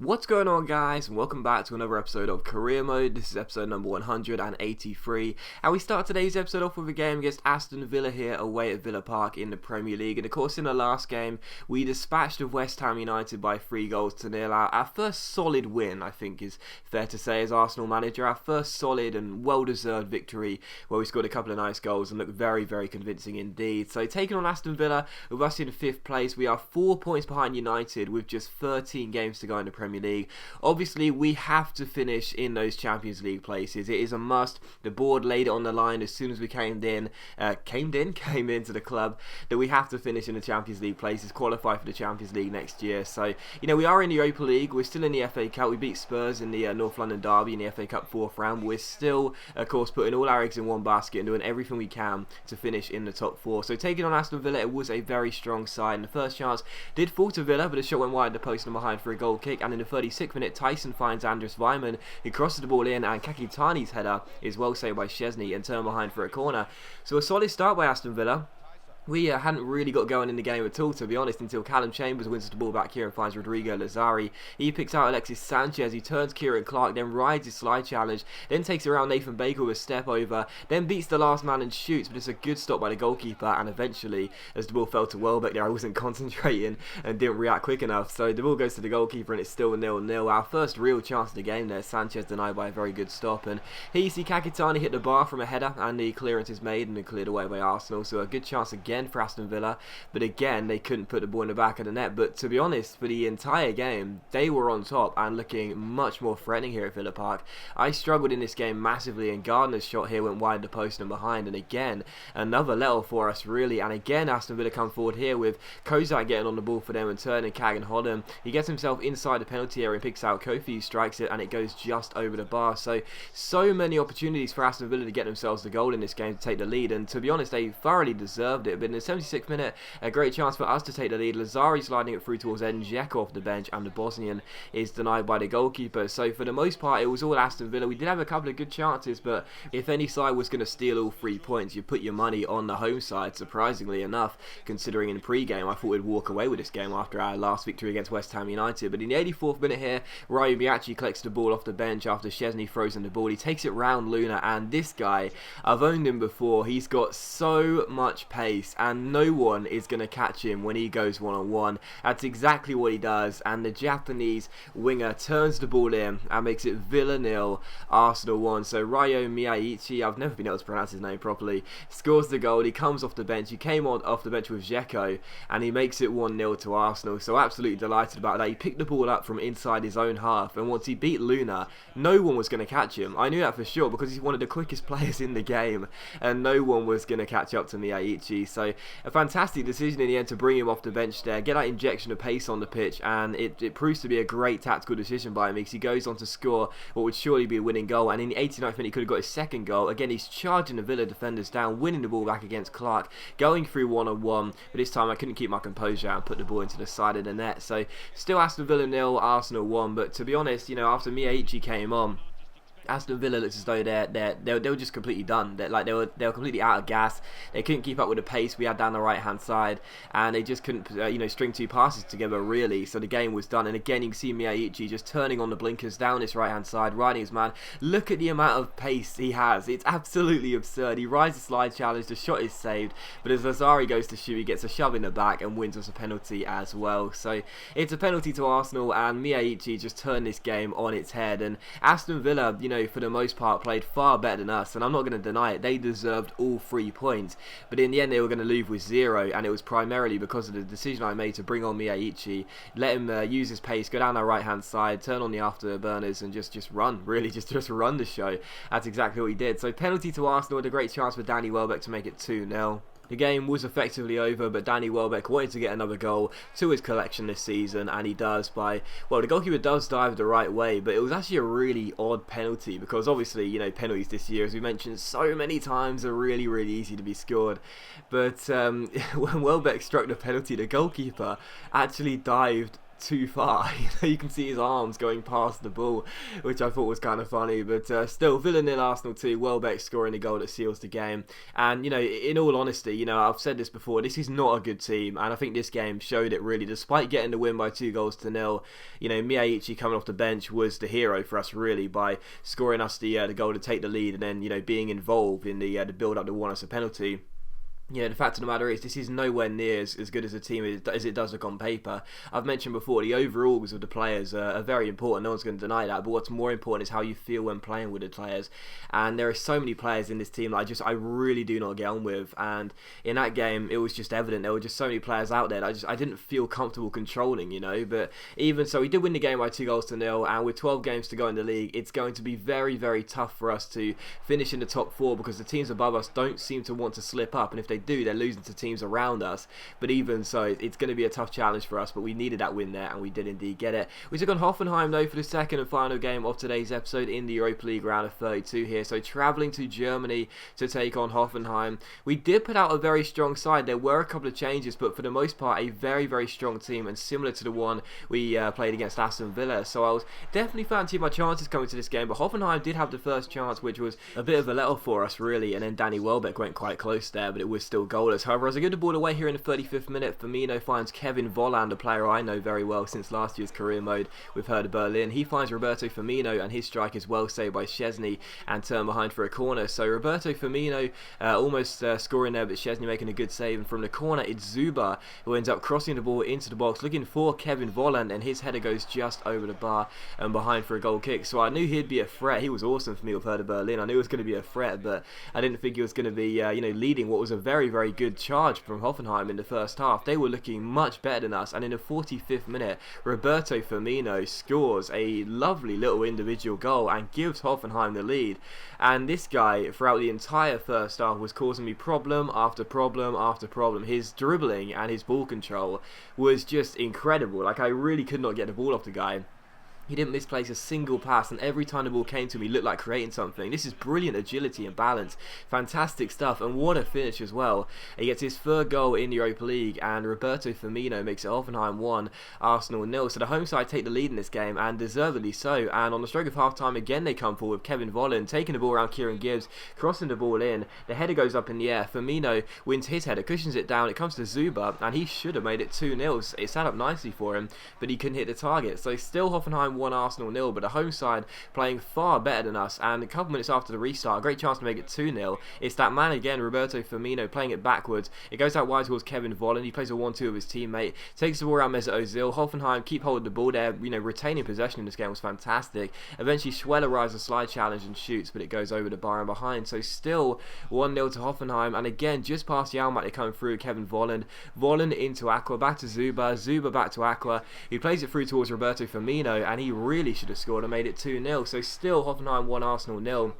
What's going on, guys, and welcome back to another episode of Career Mode. This is episode number 183, and we start today's episode off with a game against Aston Villa here away at Villa Park in the Premier League. And of course, in the last game we dispatched of West Ham United by 3-0. Our first solid win, I think is fair to say, as Arsenal manager. Our first solid and well-deserved victory where we scored a couple of nice goals and looked very, very convincing indeed. So taking on Aston Villa with us in 5th place, we are 4 points behind United with just 13 games to go in the Premier League. Obviously, we have to finish in those Champions League places. It is a must. The board laid it on the line as soon as we came into the club, that we have to finish in the Champions League places, qualify for the Champions League next year. So, we are in the Europa League. We're still in the FA Cup. We beat Spurs in the North London derby in the FA Cup 4th round. We're still, of course, putting all our eggs in one basket and doing everything we can to finish in the top 4. So taking on Aston Villa, it was a very strong side. And the first chance did fall to Villa, but the shot went wide the post and behind for a goal kick. And in the 36th minute, Tyson finds Andres Weimann, who crosses the ball in, and Kakitani's header is well saved by Szczesny and turned behind for a corner. So a solid start by Aston Villa. We hadn't really got going in the game at all, to be honest, until Callum Chambers wins the ball back here and finds Rodrigo Lazari. He picks out Alexis Sanchez, he turns Kieran Clark, then rides his slide challenge, then takes around Nathan Baker with a step over, then beats the last man and shoots, but it's a good stop by the goalkeeper. And eventually, as the ball fell to Welbeck there, I wasn't concentrating and didn't react quick enough, so the ball goes to the goalkeeper and it's still 0-0. Our first real chance of the game there, Sanchez denied by a very good stop, and here you see Kakitani hit the bar from a header, and the clearance is made and cleared away by Arsenal. So a good chance again for Aston Villa, but again they couldn't put the ball in the back of the net. But to be honest, for the entire game they were on top and looking much more threatening here at Villa Park. I struggled in this game massively, and Gardner's shot here went wide the post and behind, and again another level for us really. And again Aston Villa come forward here with Kozak getting on the ball for them and turning Kagan Hodham. He gets himself inside the penalty area and picks out Kofi, who strikes it, and it goes just over the bar. So many opportunities for Aston Villa to get themselves the goal in this game to take the lead, and to be honest they thoroughly deserved it. But in the 76th minute, a great chance for us to take the lead. Lazari sliding it through towards Edin Dzeko off the bench, and the Bosnian is denied by the goalkeeper. So for the most part it was all Aston Villa. We did have a couple of good chances, but if any side was going to steal all 3 points, you put your money on the home side, surprisingly enough, considering in pre-game I thought we'd walk away with this game after our last victory against West Ham United. But in the 84th minute here, Ryo Miyachi collects the ball off the bench after Szczesny throws in the ball. He takes it round Luna, and this guy, I've owned him before. He's got so much pace and no one is going to catch him when he goes one-on-one. That's exactly what he does, and the Japanese winger turns the ball in and makes it Villa 0, Arsenal 1. So Ryo Miyachi, I've never been able to pronounce his name properly, scores the goal. He comes off the bench. He came off the bench with Dzeko, and he makes it 1-0 to Arsenal. So absolutely delighted about that. He picked the ball up from inside his own half, and once he beat Luna, no one was going to catch him. I knew that for sure because he's one of the quickest players in the game, and no one was going to catch up to Miyachi. So a fantastic decision in the end to bring him off the bench there, get that injection of pace on the pitch, and it proves to be a great tactical decision by him because he goes on to score what would surely be a winning goal. And in the 89th minute he could have got his second goal. Again, he's charging the Villa defenders down, winning the ball back against Clark, going through one-on-one, but this time I couldn't keep my composure and put the ball into the side of the net. So still Aston Villa 0, Arsenal 1, but to be honest, after Miyachi came on, Aston Villa looks as though they were just completely done. They were completely out of gas. They couldn't keep up with the pace we had down the right hand side, and they just couldn't string 2 passes together really. So the game was done. And again you can see Miyachi just turning on the blinkers down this right hand side, riding his man. Look at the amount of pace he has. It's absolutely absurd. He rides the slide challenge, the shot is saved, but as Lazari goes to shoot, he gets a shove in the back and wins us a penalty as well. So it's a penalty to Arsenal, and Miyachi just turned this game on its head. And Aston Villa, for the most part played far better than us, and I'm not going to deny it. They deserved all 3 points, but in the end they were going to leave with 0, and it was primarily because of the decision I made to bring on Miyachi, let him use his pace, go down our right hand side, turn on the afterburners and just run, really just run the show. That's exactly what he did. So penalty to Arsenal with a great chance for Danny Welbeck to make it 2-0. The game was effectively over, but Danny Welbeck wanted to get another goal to his collection this season, and he does by, well, the goalkeeper does dive the right way, but it was actually a really odd penalty because obviously, penalties this year, as we mentioned so many times, are really, really easy to be scored. But when Welbeck struck the penalty, the goalkeeper actually dived too far. You can see his arms going past the ball, which I thought was kind of funny. But still, Villa 0, Arsenal 2. Welbeck scoring a goal that seals the game. And in all honesty, I've said this before. This is not a good team, and I think this game showed it really. Despite getting the win by 2-0, Miyaichi coming off the bench was the hero for us really by scoring us the goal to take the lead, and then being involved in the build up to won us a penalty. The fact of the matter is, this is nowhere near as good as a team as it does look on paper. I've mentioned before, the overalls of the players are very important. No one's going to deny that. But what's more important is how you feel when playing with the players. And there are so many players in this team that I really do not get on with. And in that game, it was just evident. There were just so many players out there that I didn't feel comfortable controlling, But even so, we did win the game by 2-0. And with 12 games to go in the league, it's going to be very, very tough for us to finish in the top 4 because the teams above us don't seem to want to slip up. And if they do, they're losing to teams around us. But even so, it's going to be a tough challenge for us, but we needed that win there, and we did indeed get it. We took on Hoffenheim though for the second and final game of today's episode in the Europa League round of 32 here, so travelling to Germany to take on Hoffenheim. We did put out a very strong side. There were a couple of changes, but for the most part a very, very strong team, and similar to the one we played against Aston Villa. So I was definitely fancying my chances coming to this game, but Hoffenheim did have the first chance, which was a bit of a let-off for us really, and then Danny Welbeck went quite close there, but it was still goalless. However, as I get the ball away here in the 35th minute, Firmino finds Kevin Volland, a player I know very well since last year's career mode with Hertha Berlin. He finds Roberto Firmino, and his strike is well saved by Szczesny and turned behind for a corner. So Roberto Firmino almost scoring there, but Szczesny making a good save. And from the corner, it's Zuba who ends up crossing the ball into the box, looking for Kevin Volland, and his header goes just over the bar and behind for a goal kick. So I knew he'd be a threat. He was awesome for me with Hertha Berlin. I knew it was going to be a threat, but I didn't think he was going to be, leading what was a very, very good charge from Hoffenheim in the first half. They were looking much better than us, and in the 45th minute, Roberto Firmino scores a lovely little individual goal and gives Hoffenheim the lead. And this guy, throughout the entire first half, was causing me problem after problem after problem. His dribbling and his ball control was just incredible. I really could not get the ball off the guy. He didn't misplace a single pass, and every time the ball came to him, he looked like creating something. This is brilliant agility and balance. Fantastic stuff, and what a finish as well. He gets his third goal in the Europa League, and Roberto Firmino makes it Hoffenheim 1, Arsenal 0. So the home side take the lead in this game, and deservedly so. And on the stroke of half-time, again they come forward with Kevin Volland, taking the ball around Kieran Gibbs, crossing the ball in. The header goes up in the air. Firmino wins his header, cushions it down. It comes to Zuba, and he should have made it 2-0. It sat up nicely for him, but he couldn't hit the target. So still Hoffenheim 1, Arsenal 0, but the home side playing far better than us, and a couple minutes after the restart, a great chance to make it 2-0. It's that man again, Roberto Firmino, playing it backwards. It goes out wide towards Kevin Volland. He plays a 1-2 with his teammate, takes the ball around Mesut Ozil. Hoffenheim keep holding the ball there, retaining possession in this game was fantastic. Eventually Schweller rises a slide challenge and shoots, but it goes over the bar and behind. So still 1-0 to Hoffenheim, and again just past Jalmat they come through. Kevin Volland into Aqua, back to Zuba back to Aqua. He plays it through towards Roberto Firmino, and he really should have scored and made it 2-0. So still Hoffenheim 1, Arsenal 0.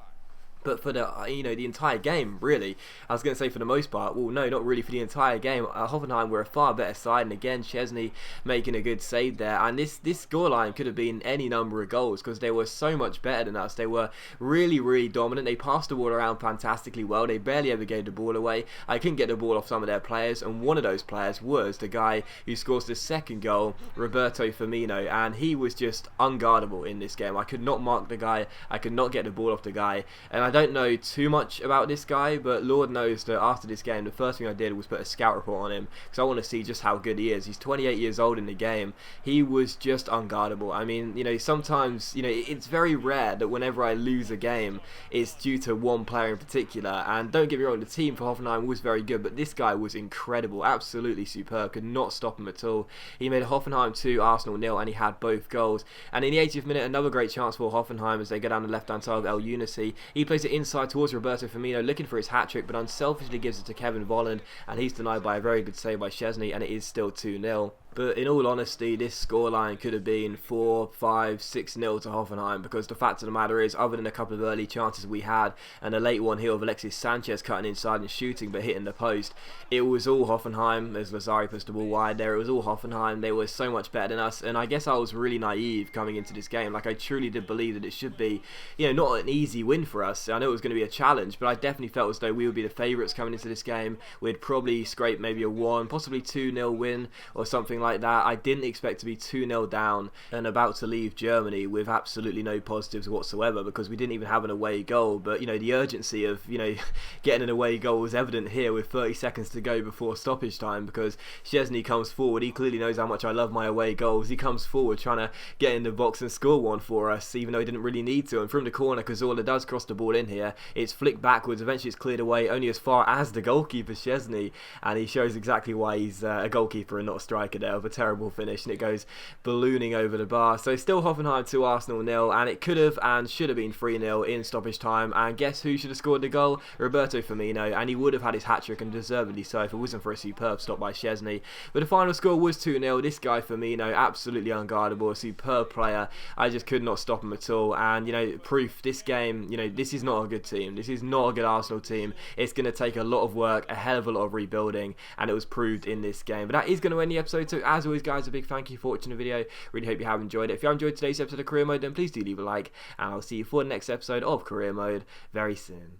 But for the the entire game, really, I was going to say for the most part, well, no, not really for the entire game. Hoffenheim were a far better side, and again, Szczesny making a good save there. And this scoreline could have been any number of goals because they were so much better than us. They were really, really dominant. They passed the ball around fantastically well. They barely ever gave the ball away. I couldn't get the ball off some of their players, and one of those players was the guy who scores the second goal, Roberto Firmino, and he was just unguardable in this game. I could not mark the guy. I could not get the ball off the guy, and I don't know too much about this guy, but Lord knows that after this game, the first thing I did was put a scout report on him because I want to see just how good he is. He's 28 years old in the game. He was just unguardable. I mean, sometimes, it's very rare that whenever I lose a game, it's due to one player in particular. And don't get me wrong, the team for Hoffenheim was very good, but this guy was incredible, absolutely superb. Could not stop him at all. He made Hoffenheim 2, Arsenal 0, and he had both goals. And in the 80th minute, another great chance for Hoffenheim as they go down the left-hand side of El Unisi. He plays it inside towards Roberto Firmino, looking for his hat-trick, but unselfishly gives it to Kevin Volland, and he's denied by a very good save by Szczesny, and it is still 2-0. But in all honesty, this scoreline could have been 4, 5, 6-0 to Hoffenheim, because the fact of the matter is, other than a couple of early chances we had, and a late one here of Alexis Sanchez cutting inside and shooting but hitting the post, it was all Hoffenheim, as Lazari puts the ball wide there. It was all Hoffenheim. They were so much better than us, and I guess I was really naive coming into this game. I truly did believe that it should be, not an easy win for us. I know it was going to be a challenge, but I definitely felt as though we would be the favourites coming into this game. We'd probably scrape maybe a 1, possibly 2-0 win or something something like that. I didn't expect to be 2-0 down and about to leave Germany with absolutely no positives whatsoever, because we didn't even have an away goal. But, you know, the urgency of, you know, getting an away goal was evident here with 30 seconds to go before stoppage time, because Szczesny comes forward. He clearly knows how much I love my away goals. He comes forward trying to get in the box and score one for us, even though he didn't really need to. And from the corner, Cazorla does cross the ball in here. It's flicked backwards. Eventually it's cleared away only as far as the goalkeeper, Szczesny, and he shows exactly why he's a goalkeeper and not a striker there, with a terrible finish, and it goes ballooning over the bar. So still Hoffenheim 2, Arsenal 0, and it could have and should have been 3-0 in stoppage time. And guess who should have scored the goal? Roberto Firmino, and he would have had his hat-trick, and deservedly so, if it wasn't for a superb stop by Szczesny. But the final score was 2-0. This guy Firmino, absolutely unguardable, a superb player. I just could not stop him at all. And, you know, proof, this game, you know, this is not a good team. This is not a good Arsenal team. It's going to take a lot of work, a hell of a lot of rebuilding, and it was proved in this game. But that is going to end the episode. So as always, guys, a big thank you for watching the video. Really hope you have enjoyed it. If you have enjoyed today's episode of Career Mode, then please do leave a like, and I'll see you for the next episode of Career Mode very soon.